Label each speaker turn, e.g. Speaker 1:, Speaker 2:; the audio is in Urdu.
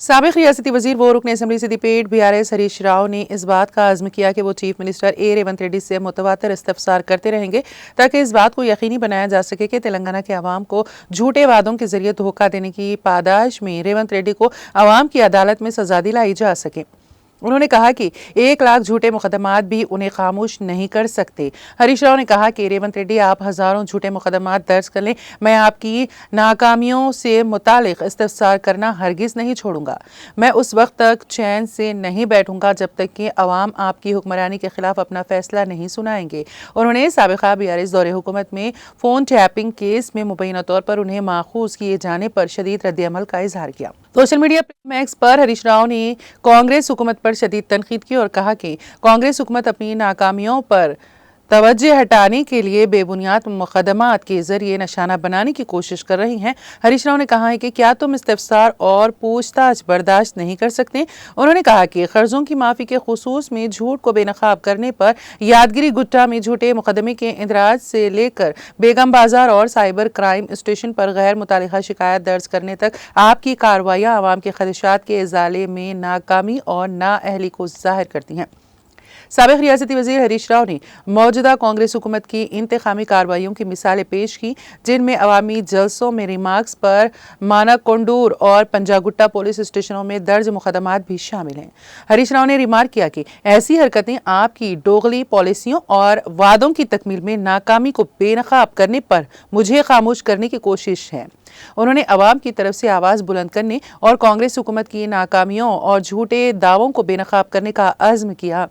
Speaker 1: سابق ریاستی وزیر و رکن اسمبلی سے ڈبیٹ BRS ہریش راؤ نے اس بات کا عزم کیا کہ وہ چیف منسٹر ریونت ریڈی سے متواتر استفسار کرتے رہیں گے تاکہ اس بات کو یقینی بنایا جا سکے کہ تلنگانہ کے عوام کو جھوٹے وعدوں کے ذریعے دھوکہ دینے کی پاداش میں ریونت ریڈی کو عوام کی عدالت میں سزا دلائی جا سکے۔ انہوں نے کہا کہ 1 لاکھ جھوٹے مقدمات بھی انہیں خاموش نہیں کر سکتے۔ ہریش راؤ نے کہا کہ ریونت ریڈی آپ ہزاروں جھوٹے مقدمات درج کر لیں، میں آپ کی ناکامیوں سے متعلق استفسار کرنا ہرگز نہیں چھوڑوں گا۔ میں اس وقت تک چین سے نہیں بیٹھوں گا جب تک کہ عوام آپ کی حکمرانی کے خلاف اپنا فیصلہ نہیں سنائیں گے۔ انہوں نے سابقہ BRS دور حکومت میں فون ٹیپنگ کیس میں مبینہ طور پر انہیں ماخوذ کیے جانے پر شدید رد عمل کا اظہار کیا۔ سوشل میڈیا پلیٹ فارمز پر ہریش راؤ نے کانگریس حکومت پر شدید تنقید کی اور کہا کہ کانگریس حکومت اپنی ناکامیوں پر توجہ ہٹانے کے لیے بے بنیاد مقدمات کے ذریعے نشانہ بنانے کی کوشش کر رہی ہیں۔ ہریش راؤ نے کہا ہے کہ کیا تم استفسار اور پوچھ تاچھ برداشت نہیں کر سکتے؟ انہوں نے کہا کہ قرضوں کی معافی کے خصوص میں جھوٹ کو بے نقاب کرنے پر یادگیری گٹا میں جھوٹے مقدمے کے اندراج سے لے کر بیگم بازار اور سائبر کرائم اسٹیشن پر غیر متعلقہ شکایات درج کرنے تک آپ کی کارروائیاں عوام کے خدشات کے ازالے میں ناکامی اور نااہلی کو ظاہر کرتی ہیں۔ سابق ریاستی وزیر ہریش راؤ نے موجودہ کانگریس حکومت کی انتخابی کارروائیوں کی مثالیں پیش کی جن میں عوامی جلسوں میں ریمارکس پر مانا کنڈور اور پنجاگٹا پولیس اسٹیشنوں میں درج مقدمات بھی شامل ہیں۔ ہریش راؤ نے ریمارک کیا کہ ایسی حرکتیں آپ کی دوغلی پالیسیوں اور وعدوں کی تکمیل میں ناکامی کو بے نقاب کرنے پر مجھے خاموش کرنے کی کوشش ہے۔ انہوں نے عوام کی طرف سے آواز بلند کرنے اور کانگریس حکومت کی ناکامیوں اور جھوٹے دعووں کو بے نقاب کرنے کا عزم کیا۔